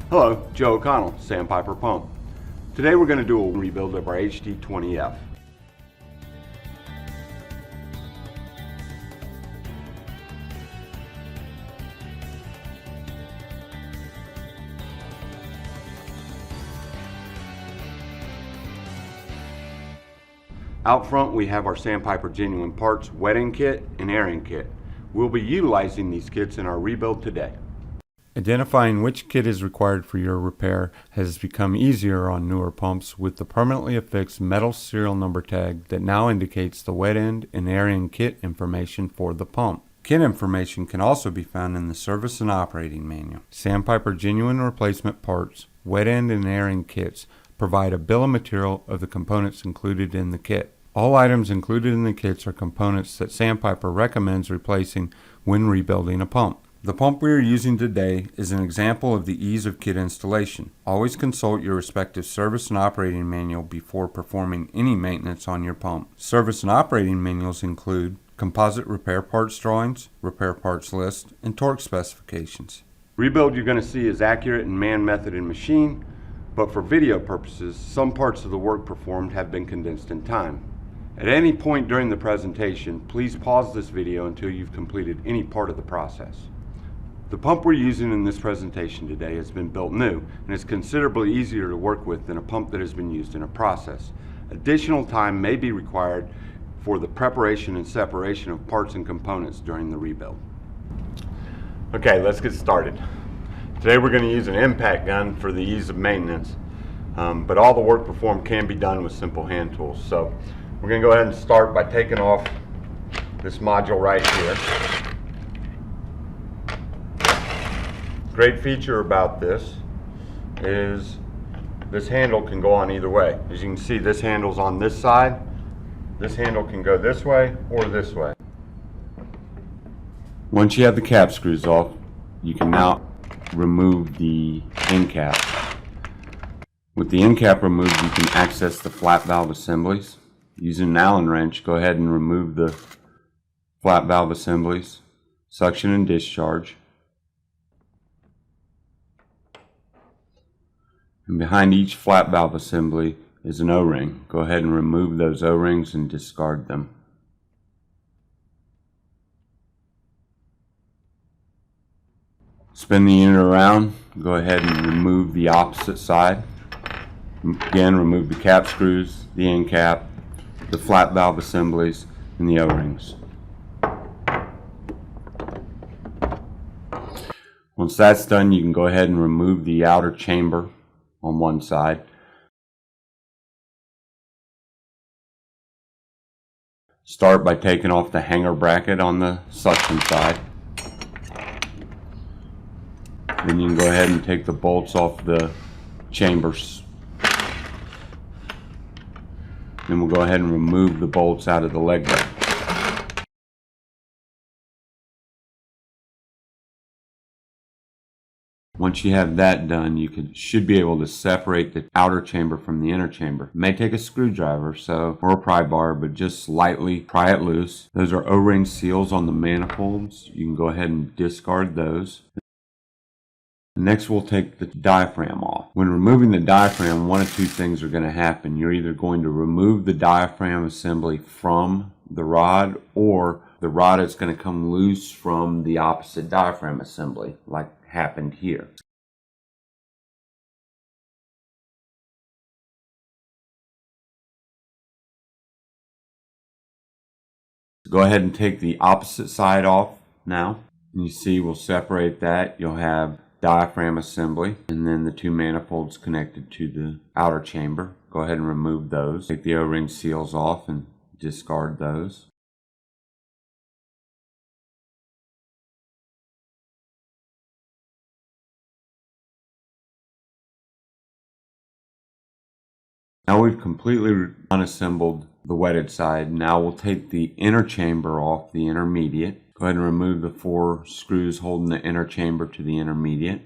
Hello, Joe O'Connell, Sandpiper Pump. Today we're going to do a rebuild of our HD20F. Out front we have our Sandpiper Genuine Parts wet-end kit and air-end kit. We'll be utilizing these kits in our rebuild today. Identifying which kit is required for your repair has become easier on newer pumps with the permanently affixed metal serial number tag that now indicates the wet end and air end kit information for the pump. Kit information can also be found in the service and operating manual. Sandpiper Genuine Replacement Parts, wet end and air end kits provide a bill of material of the components included in the kit. All items included in the kits are components that Sandpiper recommends replacing when rebuilding a pump. The pump we are using today is an example of the ease of kit installation. Always consult your respective service and operating manual before performing any maintenance on your pump. Service and operating manuals include composite repair parts drawings, repair parts list, and torque specifications. Rebuild you're going to see is accurate in man, method, and machine, but for video purposes, some parts of the work performed have been condensed in time. At any point during the presentation, please pause this video until you've completed any part of the process. The pump we're using in this presentation today has been built new and is considerably easier to work with than a pump that has been used in a process. Additional time may be required for the preparation and separation of parts and components during the rebuild. Okay, let's get started. Today we're going to use an impact gun for the ease of maintenance, but all the work performed can be done with simple hand tools. So we're going to go ahead and start by taking off this module right here. Great feature about this is this handle can go on either way. As you can see, this handle's on this side. This handle can go this way or this way. Once you have the cap screws off, you can now remove the end cap. With the end cap removed, you can access the flap valve assemblies. Using an Allen wrench, go ahead and remove the flap valve assemblies, suction and discharge. And behind each flap valve assembly is an O-ring. Go ahead and remove those O-rings and discard them. Spin the unit around. Go ahead and remove the opposite side. Again, remove the cap screws, the end cap, the flap valve assemblies, and the O-rings. Once that's done, you can go ahead and remove the outer chamber on one side. Start by taking off the hanger bracket on the suction side. Then you can go ahead and take the bolts off the chambers. Then we'll go ahead and remove the bolts out of the leg nut. Once you have that done, you should be able to separate the outer chamber from the inner chamber. It may take a screwdriver or a pry bar, but just slightly pry it loose. Those are O-ring seals on the manifolds. You can go ahead and discard those. Next, we'll take the diaphragm off. When removing the diaphragm, one of two things are going to happen. You're either going to remove the diaphragm assembly from the rod, or the rod is going to come loose from the opposite diaphragm assembly, like happened here. Go ahead and take the opposite side off now. And you see we'll separate that. You'll have diaphragm assembly and then the two manifolds connected to the outer chamber. Go ahead and remove those. Take the O-ring seals off and discard those. Now we've completely unassembled the wetted side. Now we'll take the inner chamber off the intermediate. Go ahead and remove the 4 screws holding the inner chamber to the intermediate.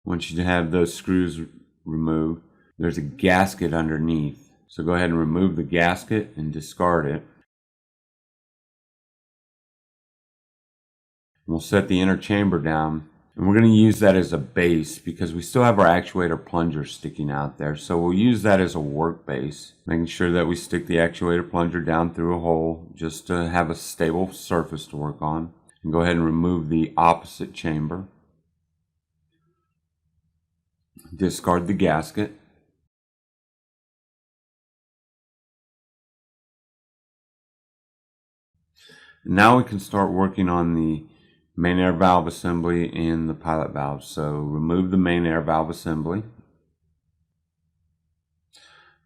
Once you have those screws removed, there's a gasket underneath. So go ahead and remove the gasket and discard it. We'll set the inner chamber down, and we're going to use that as a base because we still have our actuator plunger sticking out there. So we'll use that as a work base, making sure that we stick the actuator plunger down through a hole just to have a stable surface to work on. And go ahead and remove the opposite chamber. Discard the gasket. Now we can start working on the main air valve assembly and the pilot valve. So remove the main air valve assembly.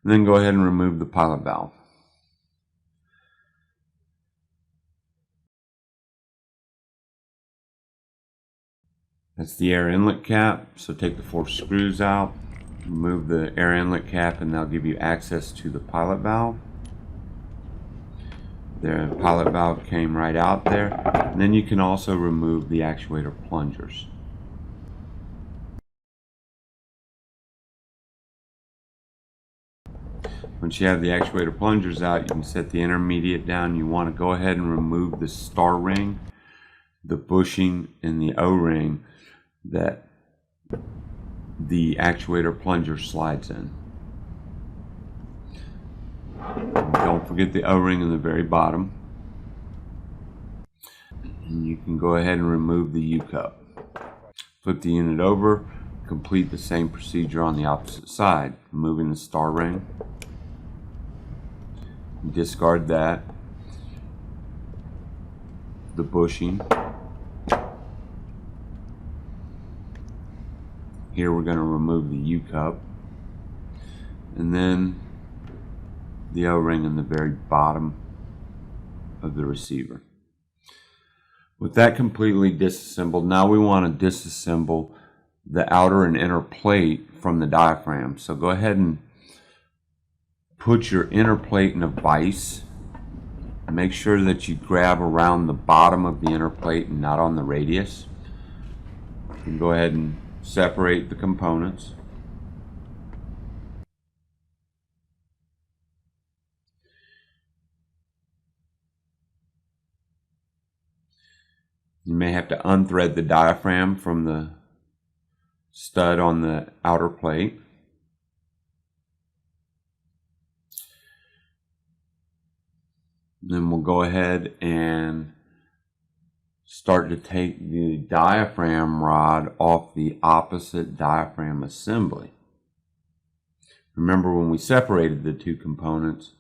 And then go ahead and remove the pilot valve. That's the air inlet cap. So take the 4 screws out, remove the air inlet cap, and that'll give you access to the pilot valve. The pilot valve came right out there. And then you can also remove the actuator plungers. Once you have the actuator plungers out, you can set the intermediate down. You want to go ahead and remove the star ring, the bushing, and the O-ring that the actuator plunger slides in. Don't forget the O-ring in the very bottom. And you can go ahead and remove the U-cup. Flip the unit over, complete the same procedure on the opposite side, removing the star ring. Discard that. The bushing. Here we're going to remove the U-cup. And then the O-ring in the very bottom of the receiver. With that completely disassembled, now we want to disassemble the outer and inner plate from the diaphragm. So go ahead and put your inner plate in a vise. Make sure that you grab around the bottom of the inner plate and not on the radius. You can go ahead and separate the components. You may have to unthread the diaphragm from the stud on the outer plate. Then we'll go ahead and start to take the diaphragm rod off the opposite diaphragm assembly. Remember, when we separated the two components,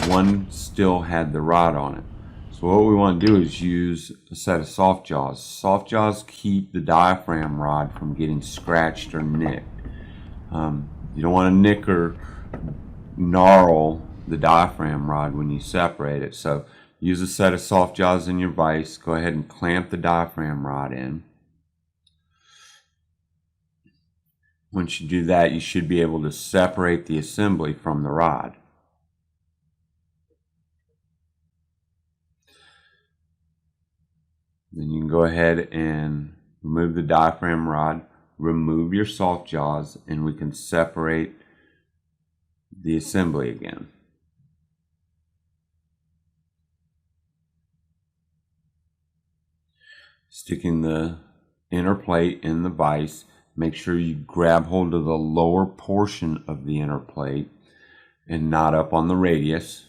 one still had the rod on it. So what we want to do is use a set of soft jaws. Soft jaws keep the diaphragm rod from getting scratched or nicked. You don't want to nick or gnarl the diaphragm rod when you separate it. So use a set of soft jaws in your vise. Go ahead and clamp the diaphragm rod in. Once you do that, you should be able to separate the assembly from the rod. Then you can go ahead and remove the diaphragm rod, remove your soft jaws, and we can separate the assembly again. Sticking the inner plate in the vise, make sure you grab hold of the lower portion of the inner plate and not up on the radius.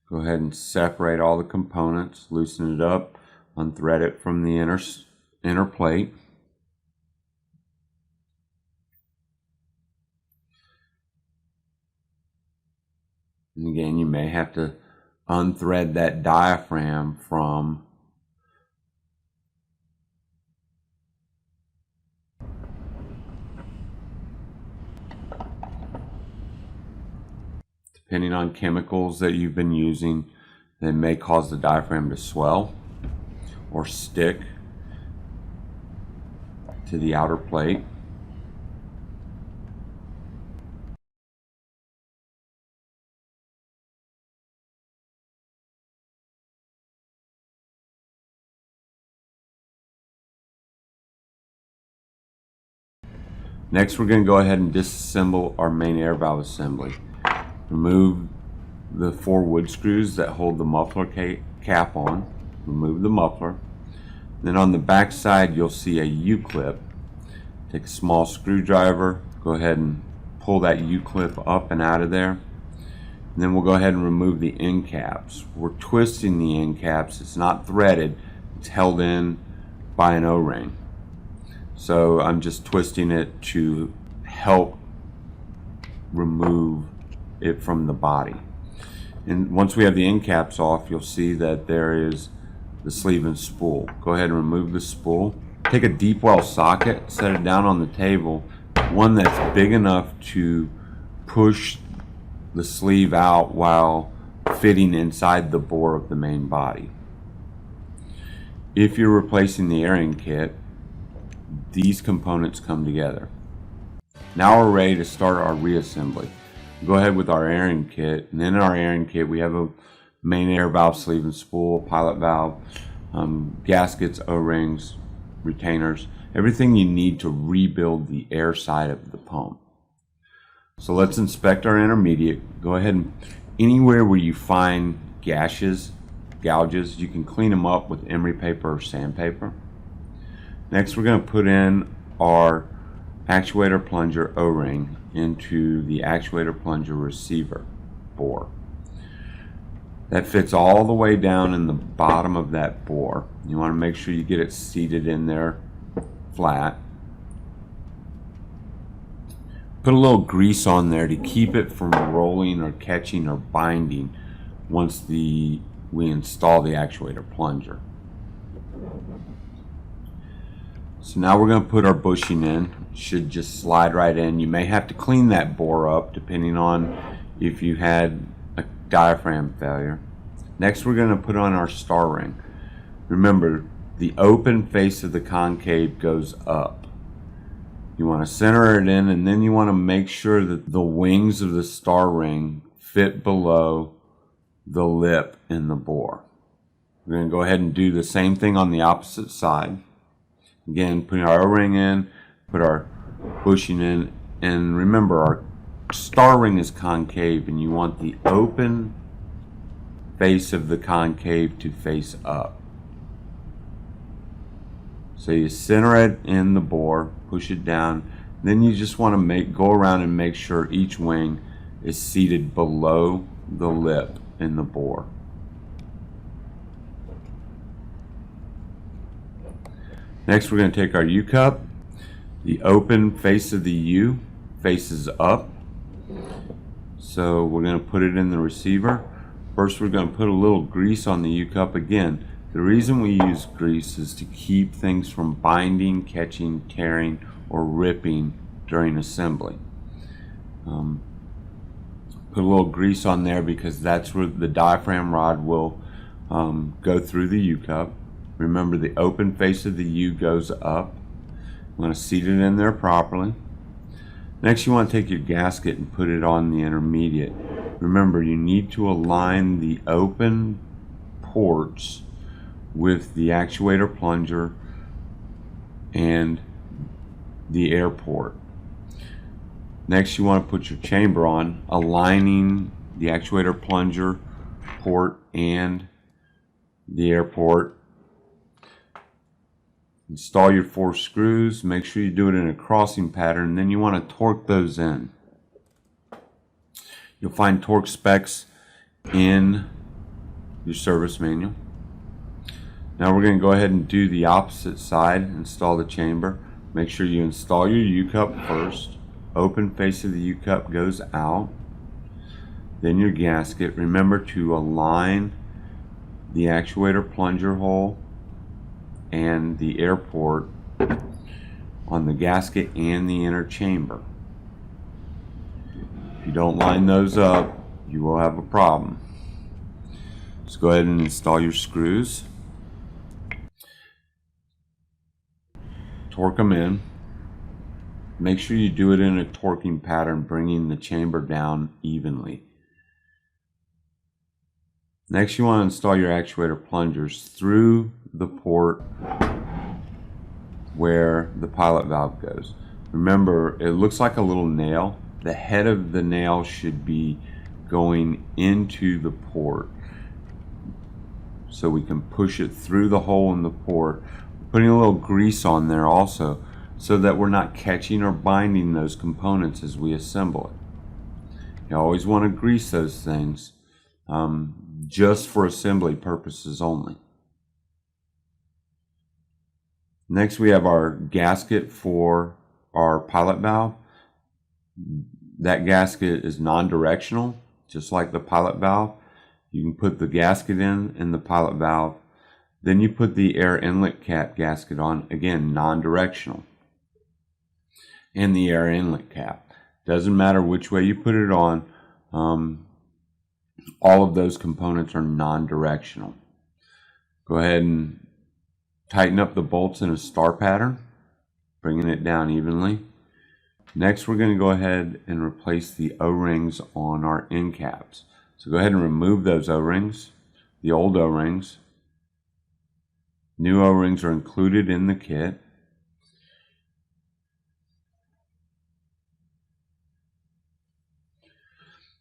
Go ahead and separate all the components, loosen it up, unthread it from the inner plate. And again, you may have to unthread that diaphragm from depending on chemicals that you've been using, they may cause the diaphragm to swell or stick to the outer plate. Next, we're going to go ahead and disassemble our main air valve assembly. Remove the 4 wood screws that hold the muffler cap on. Remove the muffler. Then on the back side, you'll see a U-clip. Take a small screwdriver, go ahead and pull that U-clip up and out of there. And then we'll go ahead and remove the end caps. We're twisting the end caps. It's not threaded. It's held in by an O-ring. So I'm just twisting it to help remove it from the body. And once we have the end caps off, you'll see that there is the sleeve and spool. Go ahead and remove the spool. Take a deep well socket, set it down on the table, one that's big enough to push the sleeve out while fitting inside the bore of the main body. If you're replacing the airing kit, these components come together. Now we're ready to start our reassembly. Go ahead with our airing kit, and in our airing kit we have a main air valve sleeve and spool, pilot valve, gaskets, O-rings, retainers, everything you need to rebuild the air side of the pump. So let's inspect our intermediate. Go ahead and anywhere where you find gouges, you can clean them up with emery paper or sandpaper. Next, we're going to put in our actuator plunger O-ring into the actuator plunger receiver bore. That fits all the way down in the bottom of that bore. You want to make sure you get it seated in there flat. Put a little grease on there to keep it from rolling or catching or binding once we install the actuator plunger. So now we're going to put our bushing in. It should just slide right in. You may have to clean that bore up depending on if you had a diaphragm failure. Next, we're going to put on our star ring. Remember, the open face of the concave goes up. You want to center it in, and then you want to make sure that the wings of the star ring fit below the lip in the bore. We're going to go ahead and do the same thing on the opposite side. Again, putting our O-ring in, put our bushing in, and remember our star ring is concave and you want the open face of the concave to face up. So you center it in the bore, push it down, then you just want to go around and make sure each wing is seated below the lip in the bore. Next, we're going to take our U-cup. The open face of the U faces up. So we're going to put it in the receiver. First, we're going to put a little grease on the U-cup again. The reason we use grease is to keep things from binding, catching, tearing, or ripping during assembly. Put a little grease on there because that's where the diaphragm rod will go through the U-cup. Remember, the open face of the U goes up. I'm going to seat it in there properly. Next, you want to take your gasket and put it on the intermediate. Remember, you need to align the open ports with the actuator plunger and the air port. Next, you want to put your chamber on, aligning the actuator plunger port and the air port. Install your 4 screws. Make sure you do it in a crossing pattern. Then you want to torque those in. You'll find torque specs in your service manual. Now we're going to go ahead and do the opposite side. Install the chamber. Make sure you install your U-cup first. Open face of the U-cup goes out. Then your gasket. Remember to align the actuator plunger hole and the air port on the gasket and the inner chamber. If you don't line those up, you will have a problem. Just go ahead and install your screws. Torque them in. Make sure you do it in a torquing pattern, bringing the chamber down evenly. Next, you want to install your actuator plungers through the port where the pilot valve goes. Remember, it looks like a little nail. The head of the nail should be going into the port, so we can push it through the hole in the port. Putting a little grease on there also, so that we're not catching or binding those components as we assemble it. You always want to grease those things, just for assembly purposes only. Next, we have our gasket for our pilot valve. That gasket is non-directional, just like the pilot valve. You can put the gasket in the pilot valve. Then you put the air inlet cap gasket on, again, non-directional. And the air inlet cap. Doesn't matter which way you put it on. All of those components are non-directional. Go ahead and tighten up the bolts in a star pattern, bringing it down evenly. Next, we're going to go ahead and replace the O-rings on our end caps. So go ahead and remove those O-rings, the old O-rings. New O-rings are included in the kit.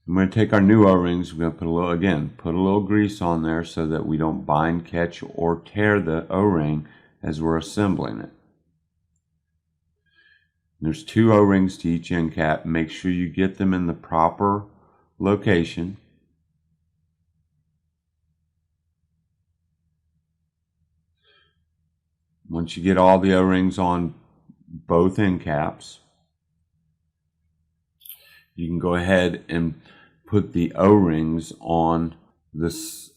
I'm going to take our new O-rings, we're going to put a little grease on there so that we don't bind, catch, or tear the O-ring as we're assembling it. There's 2 O-rings to each end cap. Make sure you get them in the proper location. Once you get all the O-rings on both end caps, you can go ahead and put the O-rings on this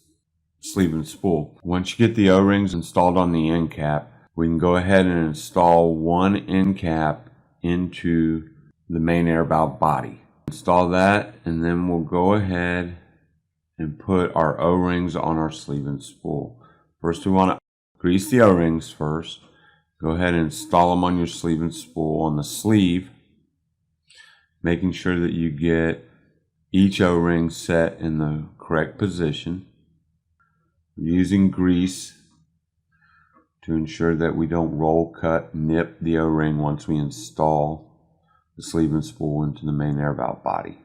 sleeve and spool. Once you get the O-rings installed on the end cap, we can go ahead and install one end cap into the main air valve body. Install that, and then we'll go ahead and put our O-rings on our sleeve and spool. First, we want to grease the O-rings first. Go ahead and install them on your sleeve and spool on the sleeve, making sure that you get each O-ring set in the correct position. Using grease to ensure that we don't roll, cut, nip the O-ring once we install the sleeve and spool into the main air valve body.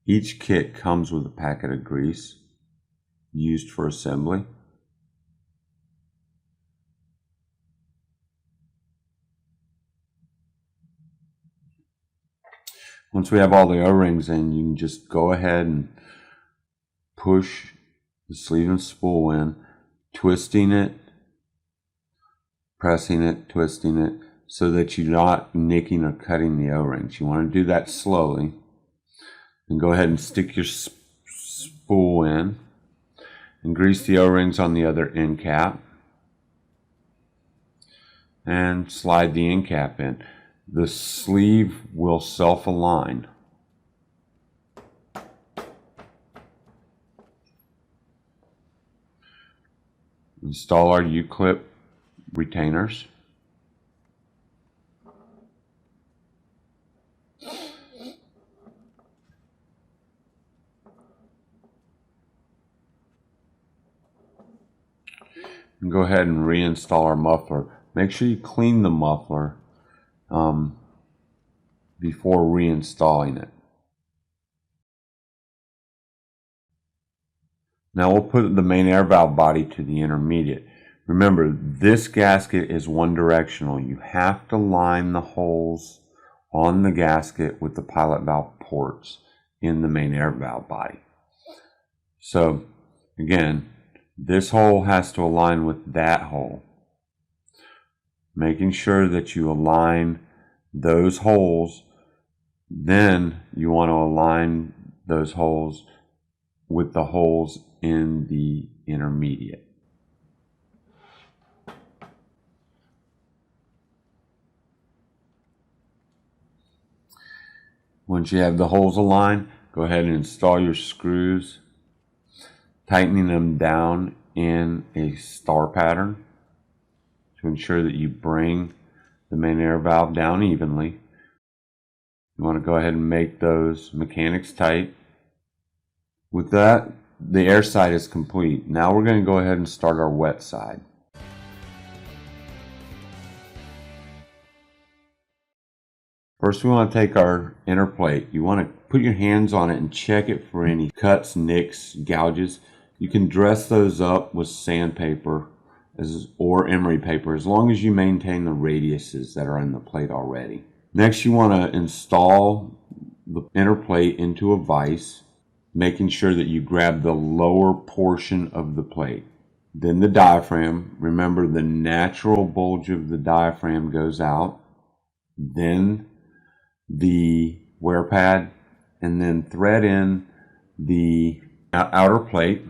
Each kit comes with a packet of grease used for assembly. Once we have all the O-rings in, you can just go ahead and push the sleeve and spool in, twisting it, pressing it, twisting it, so that you're not nicking or cutting the O-rings. You want to do that slowly. And go ahead and stick your spool in and grease the O-rings on the other end cap and slide the end cap in. The sleeve will self-align. Install our U-clip retainers. And go ahead and reinstall our muffler. Make sure you clean the muffler before reinstalling it. Now we'll put the main air valve body to the intermediate. Remember, this gasket is one directional. You have to line the holes on the gasket with the pilot valve ports in the main air valve body. So again, this hole has to align with that hole. Making sure that you align those holes, then you want to align those holes with the holes in the intermediate. Once you have the holes aligned, go ahead and install your screws, tightening them down in a star pattern to ensure that you bring the main air valve down evenly. You want to go ahead and make those mechanics tight. With that, the air side is complete. Now we're going to go ahead and start our wet side. First, we want to take our inner plate. You want to put your hands on it and check it for any cuts, nicks, gouges. You can dress those up with sandpaper or emery paper as long as you maintain the radiuses that are in the plate already. Next, you want to install the inner plate into a vise, making sure that you grab the lower portion of the plate. Then the diaphragm. Remember, the natural bulge of the diaphragm goes out. Then the wear pad, and then thread in the outer plate,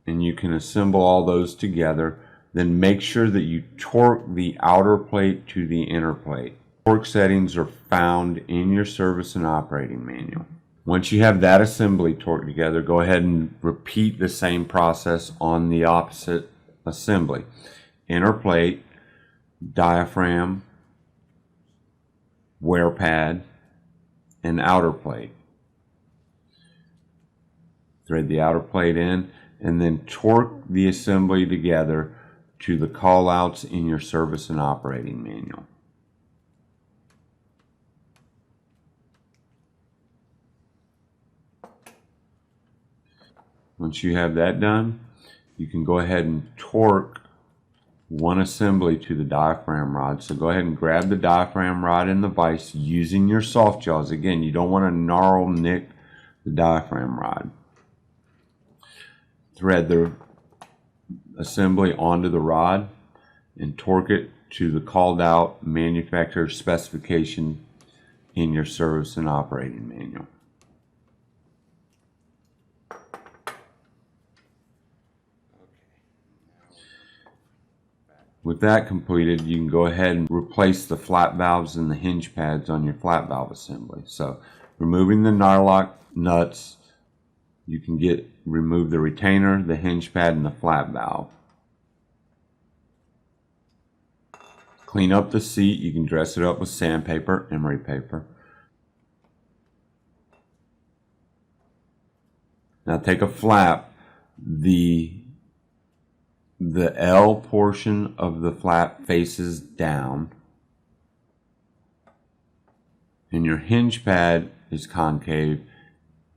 and you can assemble all those together. Then make sure that you torque the outer plate to the inner plate. Torque settings are found in your service and operating manual. Once you have that assembly torqued together, go ahead and repeat the same process on the opposite assembly. Inner plate, diaphragm, wear pad, and outer plate. Thread the outer plate in and then torque the assembly together to the callouts in your service and operating manual. Once you have that done, you can go ahead and torque one assembly to the diaphragm rod. So go ahead and grab the diaphragm rod in the vise using your soft jaws. Again, you don't want to gnarl nick the diaphragm rod. Thread the assembly onto the rod and torque it to the called out manufacturer specification in your service and operating manual. With that completed, you can go ahead and replace the flap valves and the hinge pads on your flap valve assembly. So, removing the Nylock nuts, you can remove the retainer, the hinge pad, and the flap valve. Clean up the seat. You can dress it up with sandpaper, emery paper. Now take a flap. The L portion of the flap faces down, and your hinge pad is concave,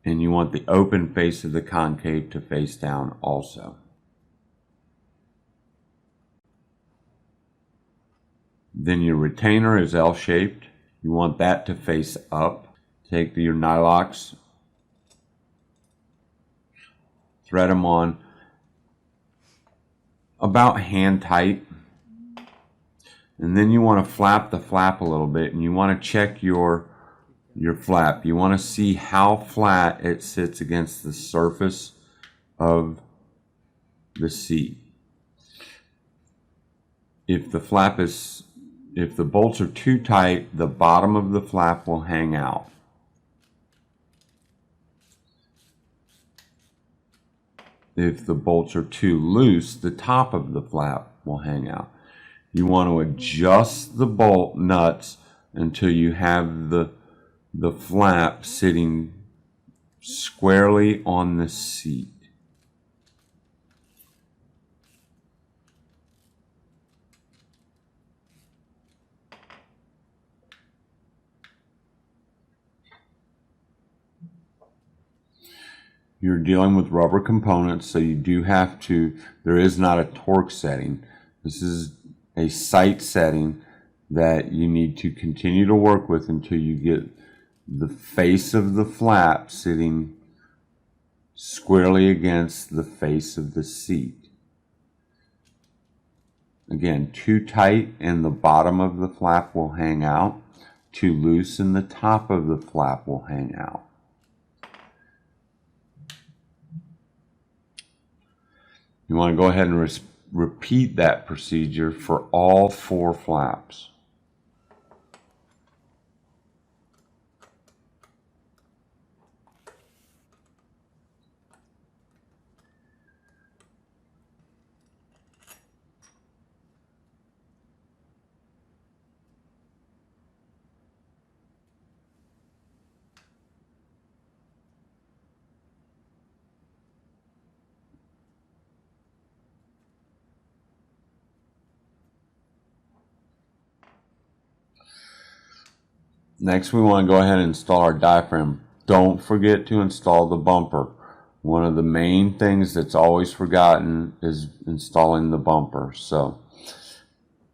and you want the open face of the concave to face down also. Then your retainer is L-shaped. You want that to face up. Take your Nylocks, thread them on about hand tight, and then you want to flap the flap a little bit, and you want to check your flap. You want to see how flat it sits against the surface of the seat. If the bolts are too tight, the bottom of the flap will hang out. If the bolts are too loose, the top of the flap will hang out. You want to adjust the bolt nuts until you have the flap sitting squarely on the seat. You're dealing with rubber components, so you do have to, there is not a torque setting. This is a sight setting that you need to continue to work with until you get the face of the flap sitting squarely against the face of the seat. Again, too tight and the bottom of the flap will hang out. Too loose and the top of the flap will hang out. You want to go ahead and repeat that procedure for all 4 flaps. Next, we want to go ahead and install our diaphragm. Don't forget to install the bumper. One of the main things that's always forgotten is installing the bumper. So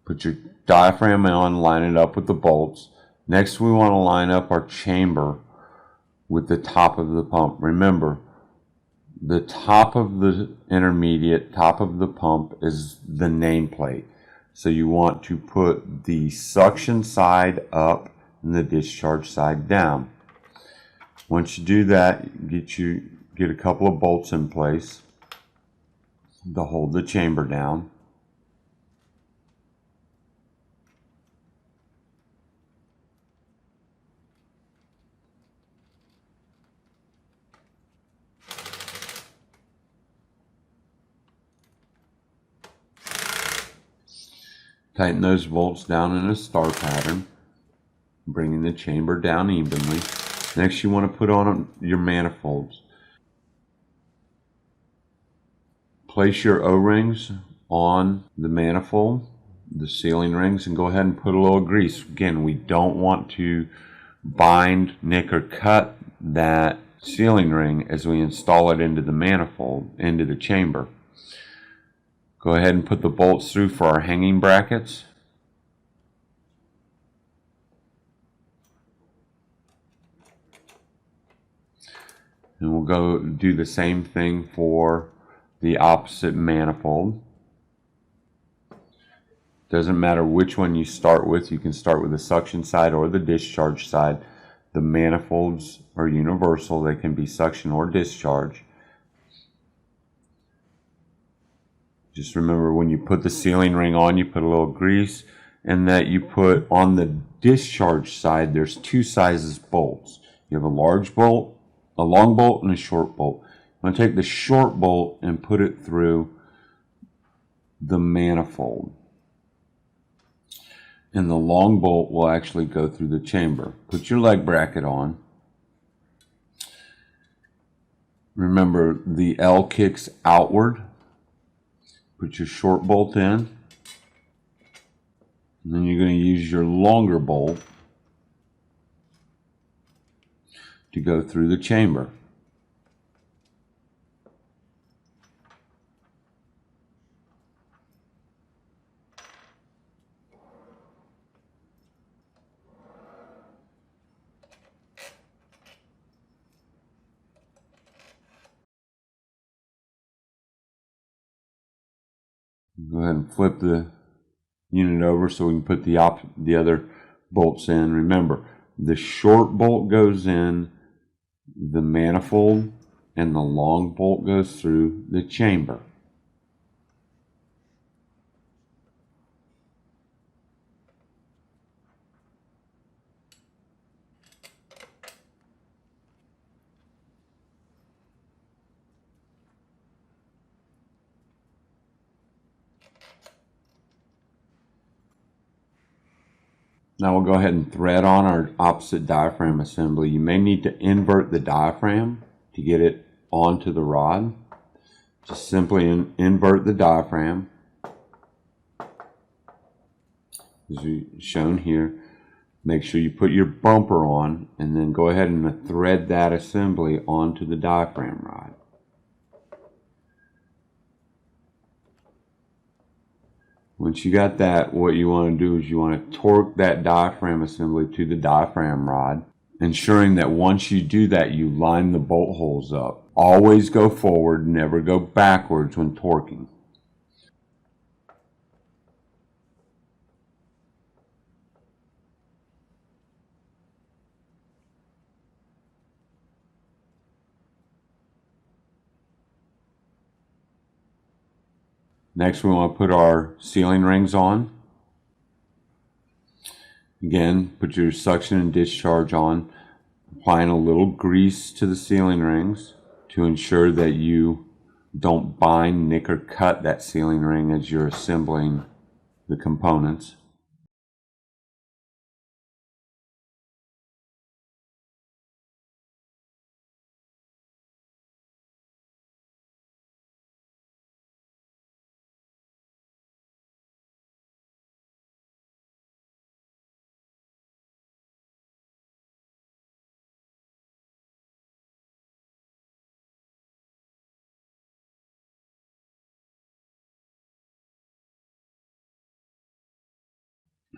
put your diaphragm on, line it up with the bolts. Next, we want to line up our chamber with the top of the pump. Remember, the top of the intermediate, top of the pump is the nameplate. So you want to put the suction side up and the discharge side down. Once you do that, get a couple of bolts in place to hold the chamber down. Tighten those bolts down in a star pattern, bringing the chamber down evenly. Next, you want to put on your manifolds. Place your O-rings on the manifold, the sealing rings, and go ahead and put a little grease. Again, we don't want to bind, nick, or cut that sealing ring as we install it into the manifold, into the chamber. Go ahead and put the bolts through for our hanging brackets. And we'll go do the same thing for the opposite manifold. Doesn't matter which one you start with. You can start with the suction side or the discharge side. The manifolds are universal. They can be suction or discharge. Just remember, when you put the sealing ring on, you put a little grease, and that you put on the discharge side, there's two sizes bolts. You have a large bolt, a long bolt, and a short bolt. I'm going to take the short bolt and put it through the manifold. And the long bolt will actually go through the chamber. Put your leg bracket on. Remember, the L kicks outward. Put your short bolt in, and then you're going to use your longer bolt to go through the chamber. Go ahead and flip the unit over so we can put the other bolts in. Remember, the short bolt goes in the manifold and the long bolt goes through the chamber. Now we'll go ahead and thread on our opposite diaphragm assembly. You may need to invert the diaphragm to get it onto the rod. Just simply invert the diaphragm, as shown here. Make sure you put your bumper on, and then go ahead and thread that assembly onto the diaphragm rod. Once you got that, what you want to do is you want to torque that diaphragm assembly to the diaphragm rod, ensuring that once you do that, you line the bolt holes up. Always go forward, never go backwards when torquing. Next, we want to put our sealing rings on. Again, put your suction and discharge on, applying a little grease to the sealing rings to ensure that you don't bind, nick, or cut that sealing ring as you're assembling the components.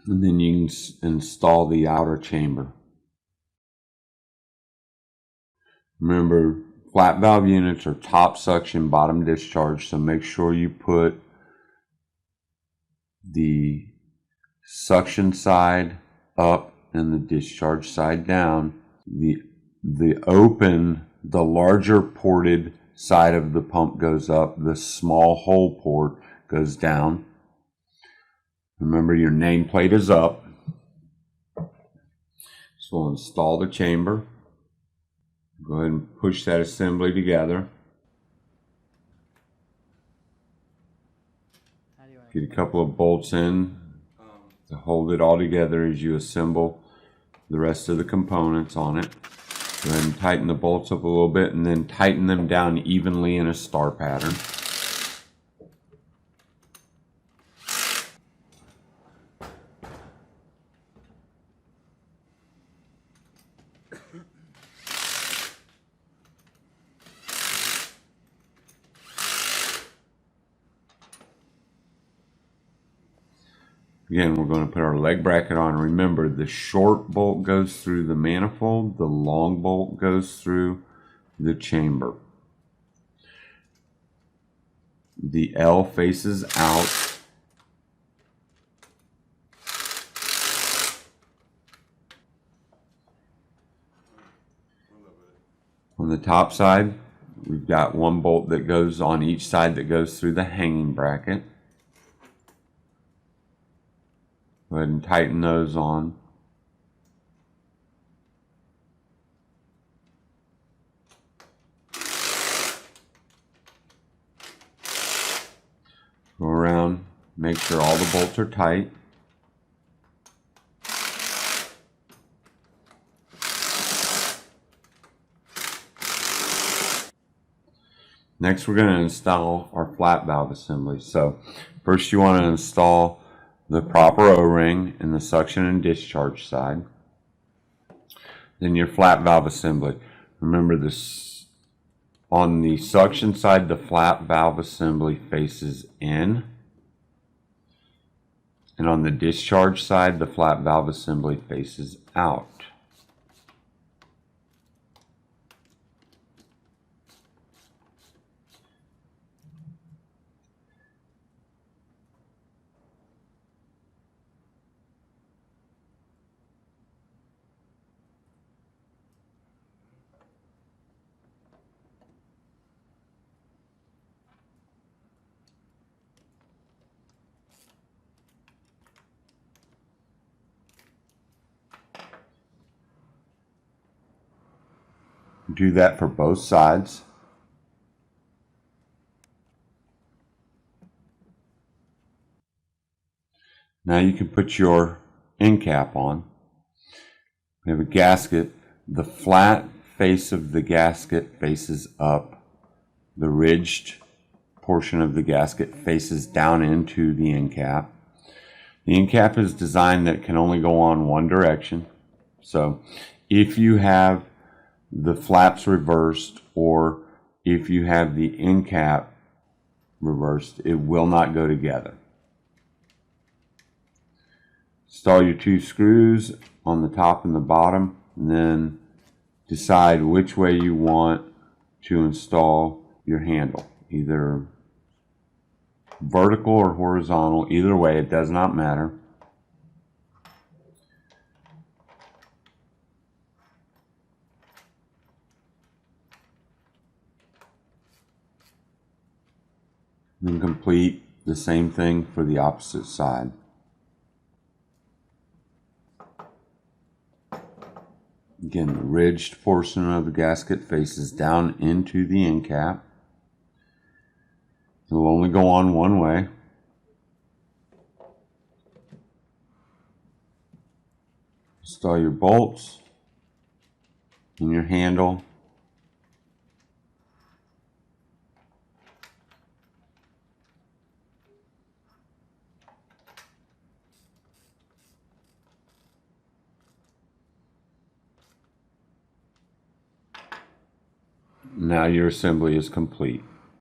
And then you can install the outer chamber. Remember, flat valve units are top suction, bottom discharge, so make sure you put the suction side up and the discharge side down. The larger ported side of the pump goes up, the small hole port goes down. Remember, your nameplate is up. So we'll install the chamber. Go ahead and push that assembly together. Get a couple of bolts in to hold it all together as you assemble the rest of the components on it. Go ahead and tighten the bolts up a little bit and then tighten them down evenly in a star pattern. Again, we're going to put our leg bracket on. Remember, the short bolt goes through the manifold, the long bolt goes through the chamber. The L faces out. On the top side, we've got one bolt that goes on each side that goes through the hanging bracket. Go ahead and tighten those on. Go around, make sure all the bolts are tight. Next, we're going to install our flat valve assembly. So first you want to install the proper O-ring in the suction and discharge side. Then your flat valve assembly. Remember this, on the suction side, the flat valve assembly faces in. And on the discharge side, the flat valve assembly faces out. Do that for both sides. Now you can put your end cap on. We have a gasket. The flat face of the gasket faces up. The ridged portion of the gasket faces down into the end cap. The end cap is designed that it can only go on one direction. So if you have the flaps reversed, or if you have the end cap reversed, it will not go together. Install your two screws on the top and the bottom, and then decide which way you want to install your handle, either vertical or horizontal. Either way, it does not matter. And complete the same thing for the opposite side. Again, the ridged portion of the gasket faces down into the end cap. It will only go on one way. Install your bolts and your handle. Now your assembly is complete.